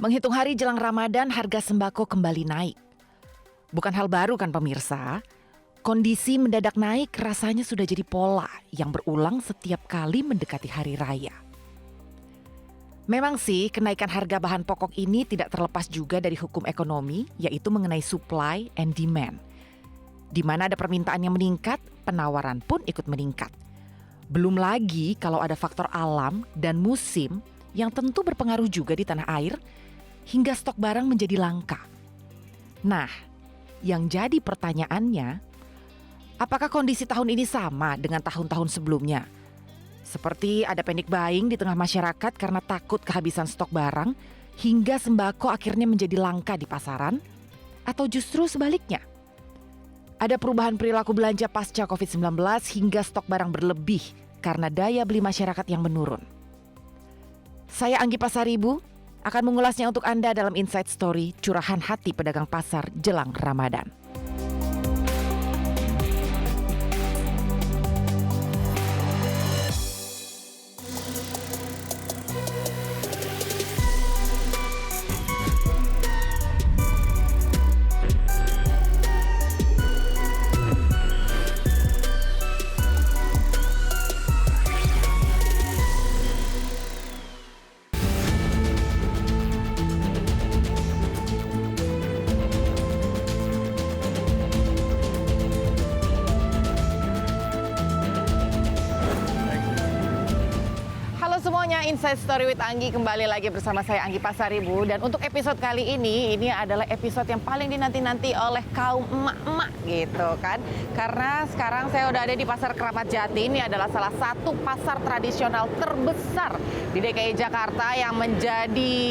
Menghitung hari jelang Ramadan, harga sembako kembali naik. Bukan hal baru kan pemirsa? Kondisi mendadak naik rasanya sudah jadi pola yang berulang setiap kali mendekati hari raya. Memang sih kenaikan harga bahan pokok ini tidak terlepas juga dari hukum ekonomi, yaitu mengenai supply and demand. Di mana ada permintaan yang meningkat, penawaran pun ikut meningkat. Belum lagi kalau ada faktor alam dan musim yang tentu berpengaruh juga di tanah air, hingga stok barang menjadi langka. Nah, yang jadi pertanyaannya, apakah kondisi tahun ini sama dengan tahun-tahun sebelumnya? Seperti ada panic buying di tengah masyarakat karena takut kehabisan stok barang, hingga sembako akhirnya menjadi langka di pasaran? Atau justru sebaliknya? Ada perubahan perilaku belanja pasca COVID-19 hingga stok barang berlebih karena daya beli masyarakat yang menurun. Saya Anggi Pasaribu akan mengulasnya untuk Anda dalam Inside Story, curahan hati pedagang pasar jelang Ramadan. Semuanya Inside Story with Anggi kembali lagi bersama saya Anggi Pasaribu, dan untuk episode kali ini adalah episode yang paling dinanti-nanti oleh kaum emak-emak gitu kan, karena sekarang saya udah ada di Pasar Keramat Jati. Ini adalah salah satu pasar tradisional terbesar di DKI Jakarta yang menjadi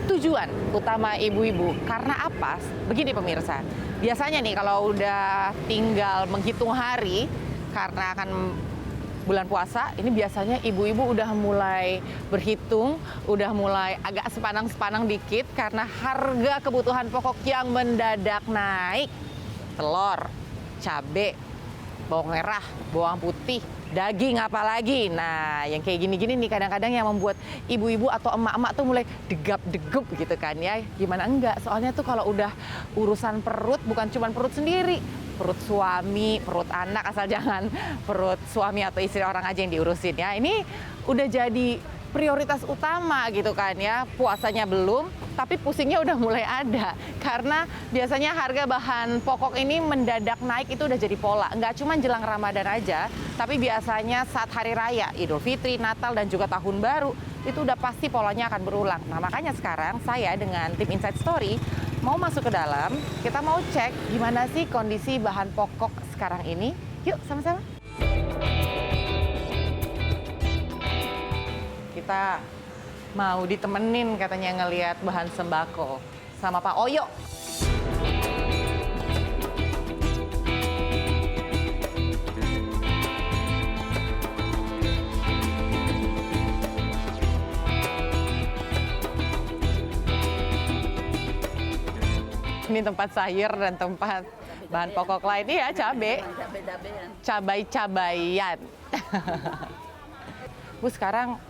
tujuan utama ibu-ibu. Karena apa? Begini pemirsa, biasanya nih kalau udah tinggal menghitung hari karena akan bulan puasa, ini biasanya ibu-ibu udah mulai berhitung, udah mulai agak sepanang-sepanang dikit karena harga kebutuhan pokok yang mendadak naik. Telur, cabai, bawang merah, bawang putih, daging apalagi. Nah, yang kayak gini-gini nih kadang-kadang yang membuat ibu-ibu atau emak-emak tuh mulai degap-degup gitu kan ya. Gimana enggak? Soalnya tuh kalau udah urusan perut, bukan cuma perut sendiri, perut suami, perut anak, asal jangan perut suami atau istri orang aja yang diurusin ya. Ini udah jadi prioritas utama gitu kan ya. Puasanya belum, tapi pusingnya udah mulai ada. Karena biasanya harga bahan pokok ini mendadak naik itu udah jadi pola. Nggak cuma jelang Ramadan aja, tapi biasanya saat hari raya, Idul Fitri, Natal, dan juga Tahun Baru, itu udah pasti polanya akan berulang. Nah makanya sekarang saya dengan tim Inside Story mau masuk ke dalam, kita mau cek gimana sih kondisi bahan pokok sekarang ini. Yuk sama-sama. Kita mau ditemenin katanya ngelihat bahan sembako sama Pak Oyo. Ini tempat sayur dan tempat bahan pokok lain. Iya, cabai-cabayan. Bu, sekarang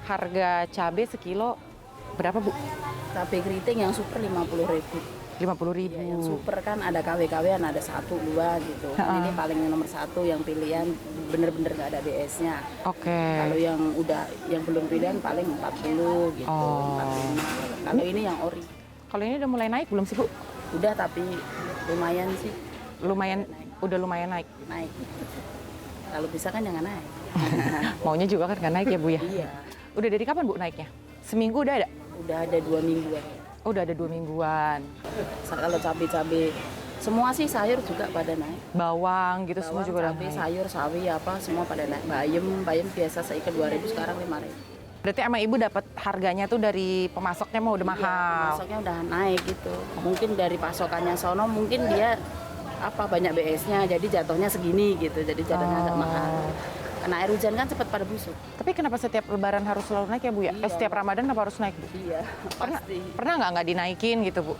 harga cabai sekilo berapa, Bu? Cabai keriting yang super 50.000. 50.000. Ya, yang super kan ada KW-KW-an, ada 1, 2 gitu. Ini paling nomor 1 yang pilihan bener-bener nggak ada BS-nya. Oke. Kalau yang belum pilihan paling 40 gitu, 45. Kalau ini yang ori. Kalau ini udah mulai naik belum sih, Bu? Udah, tapi lumayan sih. Udah lumayan naik. Naik. Kalau bisa kan jangan naik. Maunya juga kan nggak naik ya, Bu ya? Iya. Udah dari kapan, Bu, naiknya? Seminggu udah ada? Udah ada 2 mingguan. Oh, udah ada 2 mingguan. Kalau cabai-cabai semua sih sayur juga pada naik. Bawang gitu semua juga udah cabai, naik. sayur, sawi apa semua pada naik. Bayam biasa seikat 2.000 sekarang 5.000. Berarti emang Ibu dapat harganya tuh dari pemasoknya mau udah mahal. Pemasoknya udah naik gitu. Mungkin dari pasokannya sono mungkin dia banyak BS-nya jadi jatuhnya segini gitu. Jadi jatuhnya agak mahal. Karena air hujan kan cepat pada busuk. Tapi kenapa setiap lebaran harus selalu naik ya, Bu ya? Iya. Setiap Ramadan apa harus naik, Bu? Iya, pasti. Pernah nggak dinaikin gitu, Bu?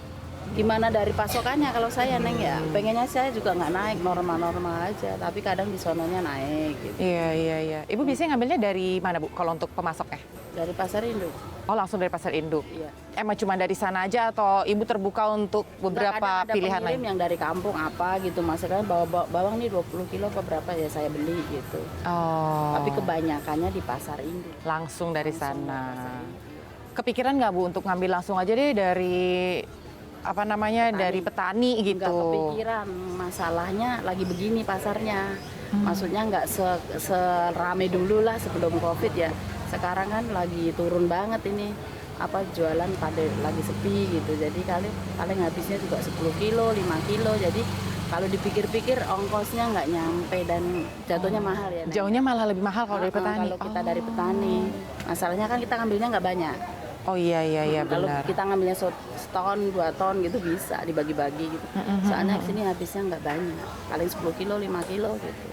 Gimana dari pasokannya kalau saya Neng ya, pengennya saya juga nggak naik, normal-normal aja, tapi kadang di sononya naik gitu. Iya. Ibu biasanya ngambilnya dari mana, Bu, kalau untuk pemasoknya? Dari pasar induk. Oh, langsung dari pasar induk. Iya. Emang cuma dari sana aja atau ibu terbuka untuk beberapa Kadang ada pilihan pengirim lain? yang dari kampung apa gitu, maksudnya bawa bawang nih 20 kilo apa berapa ya saya beli gitu. Oh, Tapi kebanyakannya di pasar induk. langsung dari Langsung sana. dari pasar induk. Kepikiran nggak Bu untuk ngambil langsung aja deh dari apa namanya Petani. dari petani gitu? Nggak kepikiran, masalahnya lagi begini pasarnya. Maksudnya nggak serame dulu lah sebelum Covid ya. Sekarang kan lagi turun banget ini, apa jualan pada lagi sepi gitu. Jadi paling habisnya juga 10 kilo, 5 kilo. Jadi kalau dipikir-pikir ongkosnya nggak nyampe dan jatuhnya mahal ya. Neng. Jauhnya malah lebih mahal kalau dari petani. Kalau kita dari petani. Masalahnya kan kita ngambilnya nggak banyak. Oh iya Kalau benar. kita ngambilnya seton, 2 ton gitu bisa dibagi-bagi gitu. Soalnya sini habisnya nggak banyak, paling 10 kilo, 5 kilo gitu.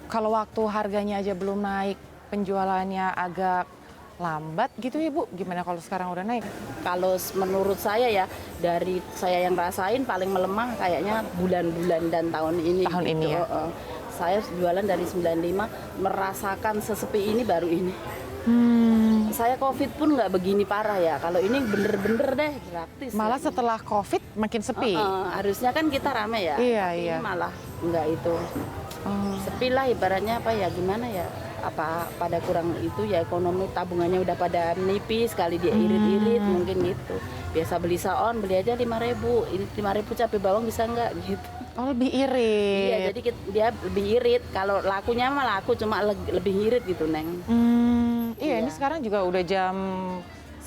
Kalau waktu harganya aja belum naik, penjualannya agak lambat gitu ya Bu? Gimana kalau sekarang udah naik? Kalau menurut saya ya, dari saya yang rasain paling melemah kayaknya bulan-bulan dan tahun ini. Tahun gitu. ini ya? Saya jualan dari 95, merasakan sesepi ini baru ini. Saya Covid pun nggak begini parah ya. Kalau ini bener-bener deh gratis. Malah ya. setelah Covid makin sepi. Harusnya kan kita rame ya. Iya, tapi iya. ini malah nggak itu. Sepi lah ibaratnya apa ya gimana ya. Apa pada kurang itu ya ekonomi tabungannya udah pada menipis kali dia irit-irit mungkin gitu. Biasa beli saon beli aja 5.000. Ini 5.000 cabai bawang bisa nggak gitu. Oh lebih irit. Iya, jadi dia lebih irit. Kalau lakunya mah laku cuma lebih irit gitu, Neng. Iya, ini Iya. sekarang juga udah jam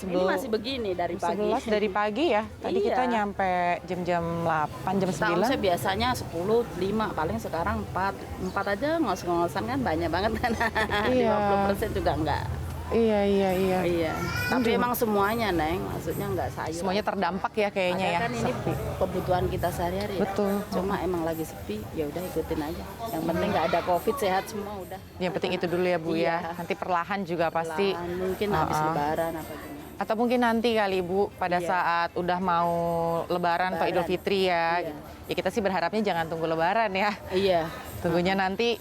Ini masih begini dari pagi. 11 dari pagi ya. Tadi Iya. kita nyampe jam 8, jam Tahun 9. saya biasanya 10, 5, paling sekarang 4. 4 aja ngos-ngosan kan banyak banget kan. Iya. 50% juga enggak. Iya. Iya. Tapi emang semuanya, Neng. Maksudnya enggak sayur. Semuanya terdampak ya kayaknya Padahal ya. kan ini sepi. kebutuhan kita sehari-hari. ya. Betul. Cuma emang lagi sepi, ya udah ikutin aja. Yang penting nggak ada Covid, sehat semua udah. Yang penting itu dulu ya Bu ya. Iya. Nanti perlahan juga pasti. Perlahan, mungkin habis lebaran apa gimana. Atau mungkin nanti kali Bu pada Iya. saat udah mau Lebaran atau Idul Lebaran. Fitri ya. Iya. Ya kita sih berharapnya jangan tunggu Lebaran ya. Iya. Tunggunya nanti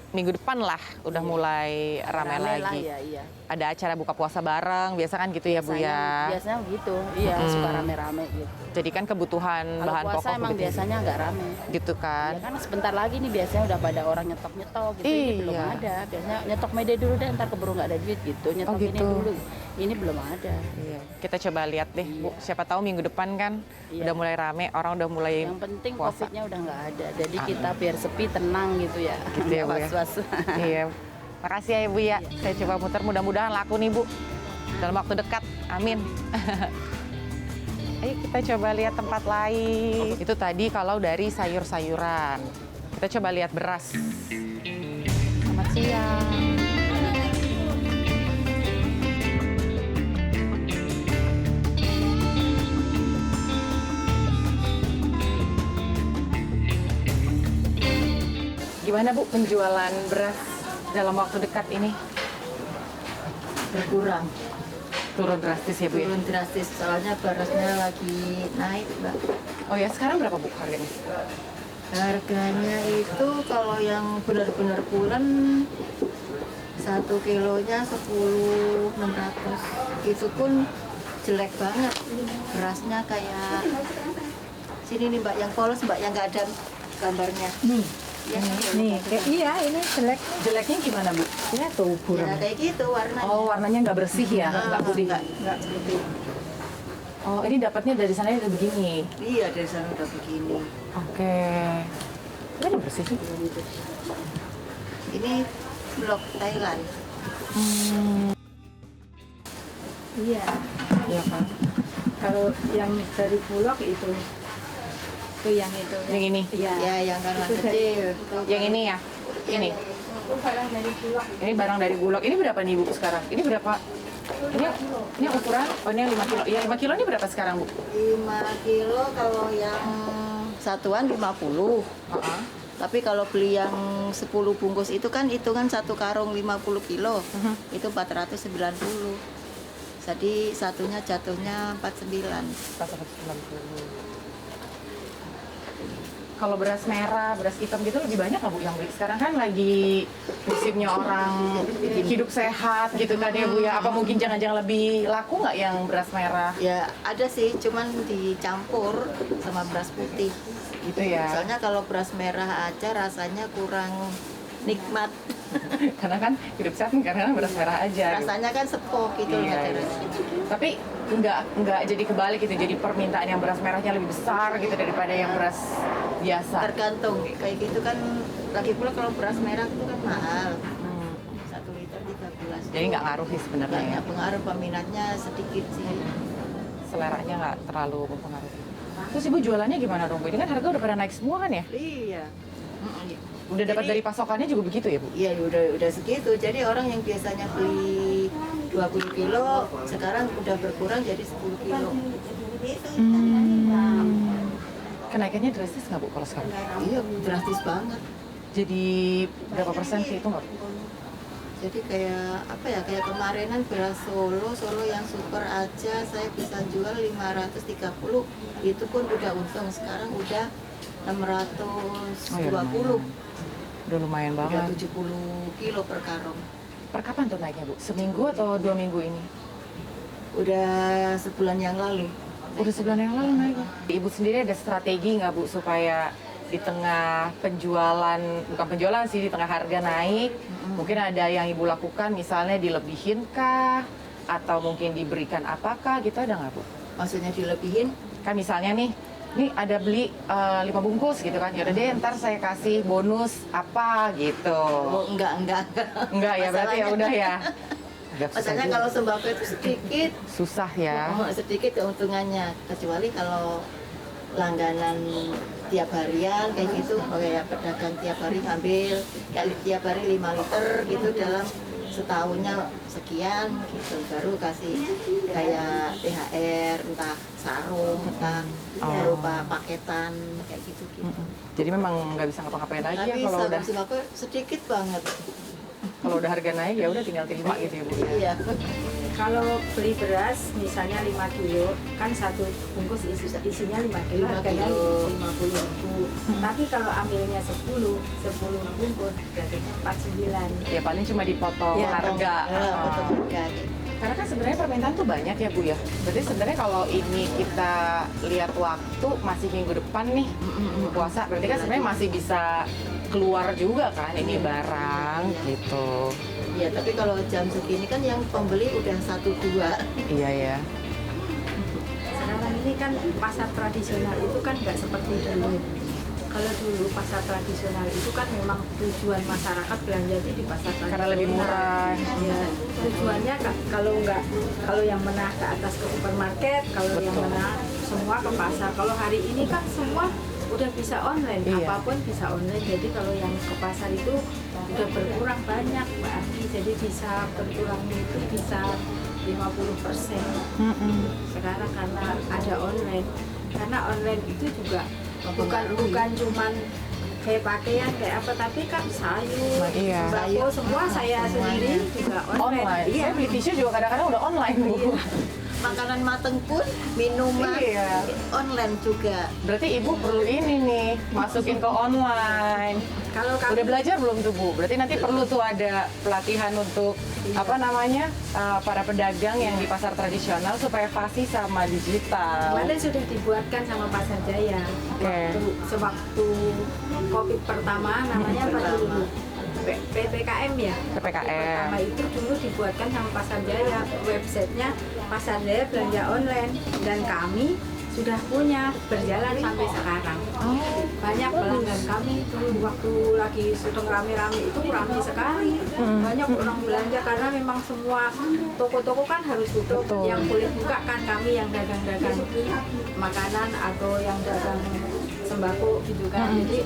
minggu depan lah udah mulai ramai Rame lah, lagi. iya. Ada acara buka puasa bareng, biasa kan gitu ya Bu ya. Biasanya gitu, iya suka rame-rame gitu. Jadi kan kebutuhan Kalau bahan puasa pokok emang begitu. biasanya nggak rame. Gitu kan. Ya kan sebentar lagi nih biasanya udah pada orang nyetok-nyetok gitu. Ini belum Iya. ada. Biasanya nyetok mede dulu deh, ntar keburu nggak ada duit gitu. Nyetok ini gitu. dulu. Ini belum ada. Iya. Kita coba lihat deh Bu, siapa tahu minggu depan kan Iya. udah mulai rame, orang udah mulai Yang penting puasa. Covid-nya udah nggak ada. Jadi kita biar sepi tenang gitu ya. Gitu ya, Bu, ya. Was-was. Iya. Makasih ya Ibu ya. Saya coba muter, mudah-mudahan laku nih Bu. Dalam waktu dekat. Amin. Ayo kita coba lihat tempat lain. Itu tadi kalau dari sayur-sayuran. Kita coba lihat beras. Selamat siang. Gimana Bu penjualan beras dalam waktu dekat ini? Berkurang, Turun drastis ya Bu ya? turun drastis soalnya berasnya lagi naik, Mbak. Oh ya, sekarang berapa Bu harganya? Harganya itu kalau yang benar-benar pulen 1 kilonya 10.600. Itu pun jelek banget. Berasnya kayak sini nih Mbak, yang polos Mbak, yang nggak ada gambarnya. Ya, Iya, ini jelek. Jeleknya gimana Bu? Ya tuh ya kayak gitu warnanya. Oh, warnanya nggak bersih ya? Nggak putih? Nggak putih. Oh, ini dapatnya dari sana itu begini? Iya, dari sana udah begini. Oke. Ini udah bersih sih? Ini blok Thailand. Iya. Iya kan? Kalau yang dari Bulog itu yang itu. Yang ini? Iya. Ya, yang kanan Itu dari- kecil. Yang ini ya? Ini? Itu barang dari Bulog. Ini barang dari Bulog. Ini berapa nih Bu sekarang? Ini berapa? Ini ukuran? Oh, ini yang 5 kilo. Ya, 5 kilo ini berapa sekarang Bu? 5 kilo kalau yang satuan 50. Tapi kalau beli yang 10 bungkus itu kan hitungan satu karung 50 kilo. Itu 490. Jadi satunya jatuhnya 49. 490. kalau beras merah, beras hitam gitu lebih banyak nggak Bu yang beli? Sekarang kan lagi musimnya orang hidup sehat gitu kan ya Bu ya. Apa mungkin jangan-jangan lebih laku nggak yang beras merah Ya ada sih, cuman dicampur sama beras putih. gitu ya? Soalnya kalau beras merah aja rasanya kurang nikmat. Karena kan hidup sehat kan karena beras merah aja. Gitu. Rasanya kan sepok gitu Iya, nggak ada iya. rasanya. Tapi nggak jadi kebalik gitu. Jadi permintaan yang beras merahnya lebih besar gitu daripada yang beras biasa. Tergantung kayak gitu kan. Lagi pula kalau beras merah itu kan mahal. Hmm. 1 liter 13. Jadi nggak ngaruh sih sebenarnya ya. Banyak pengaruh, peminatnya sedikit sih. Seleranya nggak terlalu mempengaruhi. Terus Ibu jualannya gimana dong Bu? Ini kan harga udah pada naik semua kan ya? Iya. Udah dapat Jadi- dari pasokannya juga begitu ya Bu? Iya udah segitu. Jadi orang yang biasanya beli 20 kilo sekarang udah berkurang jadi 10 kilo. Kenaikannya drastis nggak Bu kalau sekarang? Iya drastis banget. Jadi berapa persen sih itu nggak Bu? Jadi kayak apa ya, kayak kemarinan beras Solo yang super aja saya bisa jual 530, itu pun udah untung. Sekarang udah 620, Oh ya lumayan. Udah lumayan udah banget. 70 kilo per karung. Per kapan tuh naiknya Bu? Seminggu atau 2 minggu ini? Udah sebulan yang lalu. Udah sebulan yang lalu naik. Ibu sendiri ada strategi nggak Bu supaya di tengah penjualan, bukan penjualan sih, di tengah harga naik, mungkin ada yang Ibu lakukan misalnya dilebihin kah? Atau mungkin diberikan apakah gitu, ada nggak Bu? Maksudnya dilebihin? Kan misalnya nih ada beli 5 bungkus gitu kan, yaudah deh ntar saya kasih bonus apa gitu. Oh enggak. Enggak ya, berarti ya Masalahnya- udah ya. Agak susah Masalahnya juga. kalau sembako itu sedikit, Susah ya. sedikit keuntungannya. Kecuali kalau langganan tiap harian kayak gitu, kayak pedagang tiap hari ngambil, kali tiap hari 5 liter gitu dalam setahunnya sekian gitu, baru kasih kayak THR, entah sarung, entah berupa paketan kayak gitu gitu. Jadi memang nggak bisa ngapa-ngapain lagi ya Tapi kalau udah sembako sedikit banget. harga naik ya udah tinggal terima gitu ya Bu. Iya. Kalau beli beras misalnya 5 kilo, kan satu bungkus isinya 5 kilo, 5 harganya kilo. 50.000. Tapi kalau ambilnya 10 bungkus, jadinya 49. Ya paling cuma dipotong Ya, harga. potong harga. Karena kan sebenarnya permintaan tuh banyak ya Bu ya. Berarti sebenarnya kalau ini kita lihat waktu masih minggu depan nih puasa, berarti kan sebenarnya masih bisa keluar juga kan ini barang gitu. Iya, tapi kalau jam segini kan yang pembeli udah 1-2. Iya ya. Sekarang ini kan pasar tradisional itu kan nggak seperti dulu. Kalau dulu pasar tradisional itu kan memang tujuan masyarakat belanja di pasar tradisional. Karena lebih murah. Ya, tujuannya kalau yang menah ke atas ke supermarket, kalau yang Betul. menah semua ke pasar. Kalau hari ini kan semua udah bisa online, Iya. apapun bisa online. Jadi kalau yang ke pasar itu udah berkurang banyak, Mbak Arti. Jadi bisa berkurangnya itu bisa 50%. Sekarang karena ada online. Karena online itu juga bukan cuman kayak pakaian kayak apa, tapi kan sayur, Nah, iya. sembako semua saya sendiri juga online. Online. Iya. Saya beli tisu juga kadang-kadang udah online Bu. Makanan mateng pun, minuman Iya. online juga. Berarti Ibu perlu ini nih, masukin ke online. Kalau kami Udah belajar belum tuh Bu? Berarti nanti perlu tuh ada pelatihan untuk apa namanya para pedagang yang di pasar tradisional supaya fasih sama digital. kemarin sudah dibuatkan sama Pasar Jaya. Oke. Sewaktu COVID pertama namanya apa dulu? PPKM ya. PPKM. Pertama itu dulu dibuatkan sama Pasar Jaya, websitenya Pasar Jaya belanja online, dan kami sudah punya berjalan sampai sekarang. Banyak pelanggan kami itu waktu lagi sedang rame-rame itu rame sekali. Banyak orang belanja karena memang semua toko-toko kan harus tutup. Betul. Yang boleh buka kan kami yang dagang-dagang makanan atau yang dagang sembako gitu kan. Jadi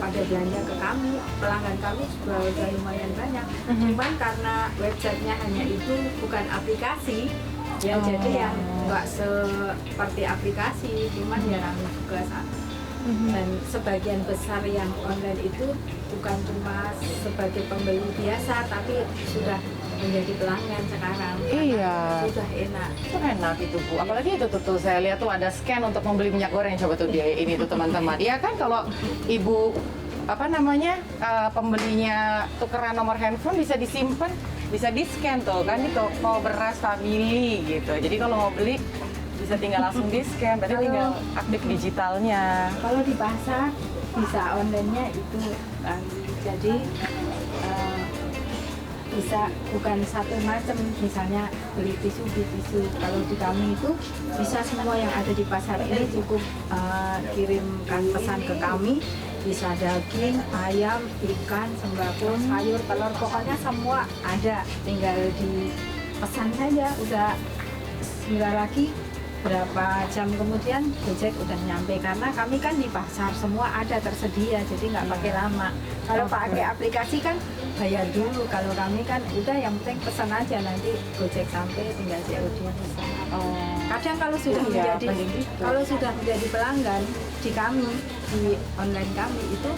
pada belanja ke kami, pelanggan kami juga udah lumayan banyak. Cuman karena websitenya hanya itu, bukan aplikasi, ya jadi yang nggak seperti aplikasi, cuman ya rame juga sana. Dan sebagian besar yang online itu bukan cuma sebagai pembeli biasa, tapi sudah menjadi pelanggan sekarang. Iya. Sudah enak. Itu enak itu Bu, apalagi itu tuh saya lihat tuh ada scan untuk membeli minyak goreng, coba tuh dia ini tuh teman-teman. Iya kan kalau Ibu pembelinya tukeran nomor handphone bisa disimpan, bisa di scan tuh kan di toko beras Family gitu. Jadi kalau mau beli bisa tinggal langsung di scan, berarti tinggal aktif digitalnya. Kalau di pasar bisa online-nya itu jadi bisa bukan satu macam, misalnya beli tisu. Kalau di kami itu bisa semua yang ada di pasar ini cukup kirimkan pesan ke kami, bisa daging, ayam, ikan, sembako, sayur, telur, pokoknya semua ada, tinggal dipesan saja, udah tinggal lagi berapa jam kemudian Gojek udah nyampe, karena kami kan di pasar semua ada tersedia, jadi nggak pakai lama. Kalau pakai aplikasi kan bayar dulu, kalau kami kan udah yang penting pesan aja, nanti Gojek sampai tinggal COD bisa. Kadang kalau sudah menjadi pelanggan di kami, di online kami itu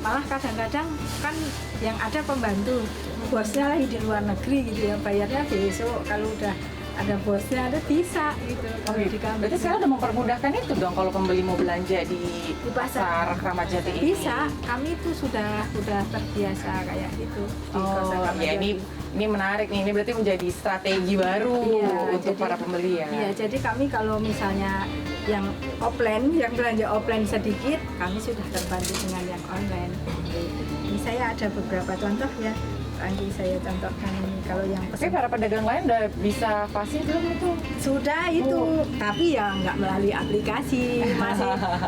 malah kadang-kadang kan yang ada pembantu, bosnya lagi di luar negeri gitu ya, bayarnya besok, kalau udah ada bosnya ada bisa gitu. Di kami. Berarti sekarang udah mempermudahkan itu dong kalau pembeli mau belanja di pasar Kramat Jati ini. Bisa, kami itu sudah terbiasa kayak gitu. Di Pasar Kramat ya Jati. ini menarik nih, ini berarti menjadi strategi baru untuk para pembeli ya. Iya, jadi kami kalau misalnya yang offline, yang belanja offline sedikit, kami sudah terbantu dengan yang online. Ini saya ada beberapa contoh ya. Nanti saya contohkan ini, kalau yang Tapi pesan para pedagang lain udah bisa fasih belum itu? sudah itu, tapi ya nggak melalui aplikasi,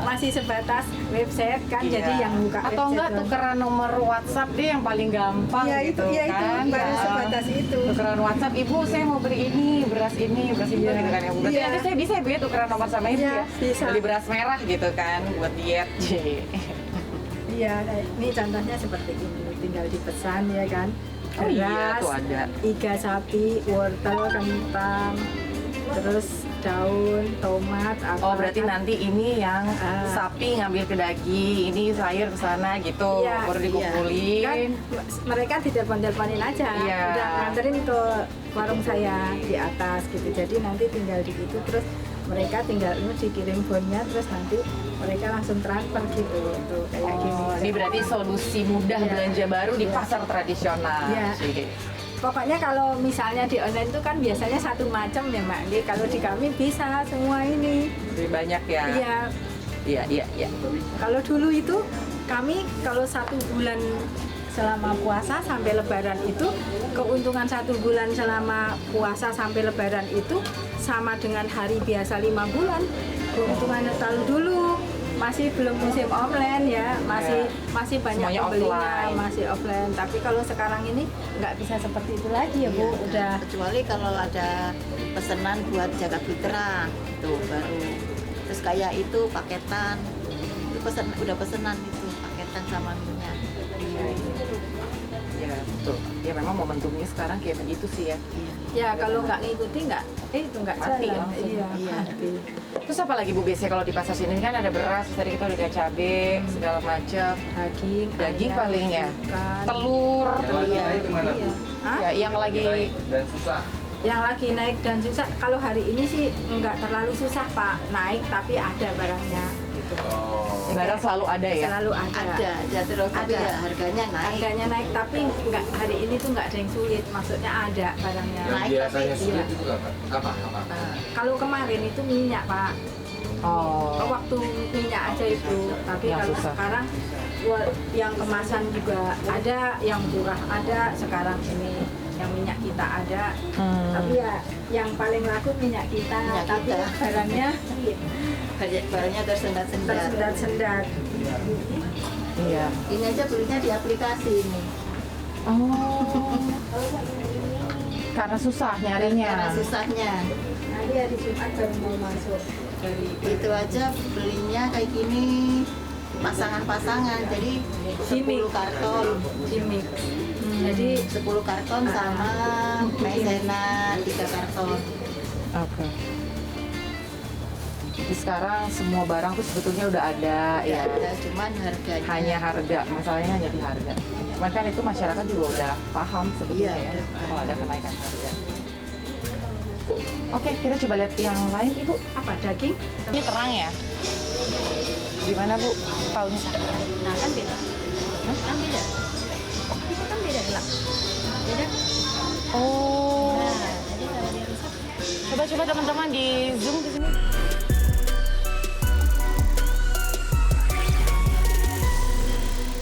masih sebatas website kan, jadi yang buka atau enggak website tukeran nomor WhatsApp deh yang paling gampang ya, gitu itu kan? baru Ya. sebatas itu. Tukeran WhatsApp, Ibu saya mau beli ini, beras itu gitu kan ya Bu. Berarti Iya. nanti saya bisa Bu ya tukeran nomor sama Ibu Iya, ya? bisa. Beli beras merah gitu kan buat diet. Iya, ini contohnya seperti ini, tinggal dipesan ya kan. Oh iya, Beras, tuh ada. iga sapi, wortel, kentang, terus daun, tomat, apa. Oh berarti nanti ini yang Ah. sapi ngambil ke daging, ini sayur ke sana gitu, Iya, baru iya. dikumpulin. Kan mereka ditelepon-teleponin aja, Iya. udah nganterin ke warung saya di atas gitu. Jadi nanti tinggal di situ, terus mereka tinggal dikirim bonnya, terus nanti mereka langsung transfer gitu, tuh kayak gini. Ini berarti solusi mudah Iya. belanja baru di Iya. pasar tradisional. Iya. Sih. Pokoknya kalau misalnya di online itu kan biasanya satu macam ya Mbak. Jadi kalau di kami bisa semua ini. Lebih banyak ya. Iya. Iya. Kalau dulu itu kami kalau 1 bulan selama puasa sampai lebaran itu, keuntungan 1 bulan selama puasa sampai lebaran itu sama dengan hari biasa 5 bulan. Keuntungannya terlalu dulu masih belum musim offline ya, masih banyak Semuanya pembelinya, offline. masih offline. Tapi kalau sekarang ini nggak bisa seperti itu lagi ya Bu, udah. Kecuali kalau ada pesanan buat jaga fitra itu baru. Terus kayak itu paketan, itu udah pesanan itu paketan sama minyak. Ya betul. Ya memang momentumnya sekarang kayak begitu sih ya. Ya kalau nggak ngikuti itu nggak Mati jalan. langsung. Iya, Iya. mati. Terus apa lagi Bu biasanya kalau di pasar sini kan ada beras, tadi kita udah ada cabai, segala macam. Daging ayam, paling ya. ikan. Telur. Iya. Iya. Hah? Ya, yang lagi Yang lagi naik dan susah, kalau hari ini sih nggak terlalu susah Pak naik, tapi ada barangnya gitu. barang selalu ada ya. Selalu ada. Ada terus tapi Ada. ya harganya naik. Harganya naik, tapi nggak, hari ini tuh nggak ada yang sulit, maksudnya ada barangnya. Naik Biasanya tapi sulit iya. itu apa? Kalau kemarin itu minyak Pak, Oh. waktu minyak aja itu, tapi Yang kalau susah. sekarang yang kemasan juga ada, yang murah ada, sekarang ini yang minyak kita ada, tapi ya yang paling laku minyak kita, Minyak tapi kita. barangnya barangnya tersendat-sendat. tersendat-sendat. Iya. Ini aja belinya di aplikasi ini. Oh. Karena susah nyarinya. Karena susahnya. Nanti hari Jumat baru mau masuk dari Itu aja belinya kayak gini pasangan-pasangan. Jadi 10 karton. gimmick. Jadi 10 karton sama maizena 3 karton. Oke. Jadi sekarang semua barang tuh sebetulnya udah ada ya. Ya, cuman harganya Hanya harga, masalahnya hanya di harga. Cuman kan itu masyarakat juga udah paham sebenarnya Iya, ya udah kalau ada kenaikan harga. Oke, kita coba lihat yang lain, Ibu. Apa daging? Ini terang ya? Gimana, Bu? Taunya? Nah kan beda. Kan beda. Itu kan beda gelap. Beda. Oh. Nah, jadi kalau dia rusak Coba-coba teman-teman di zoom ke sini.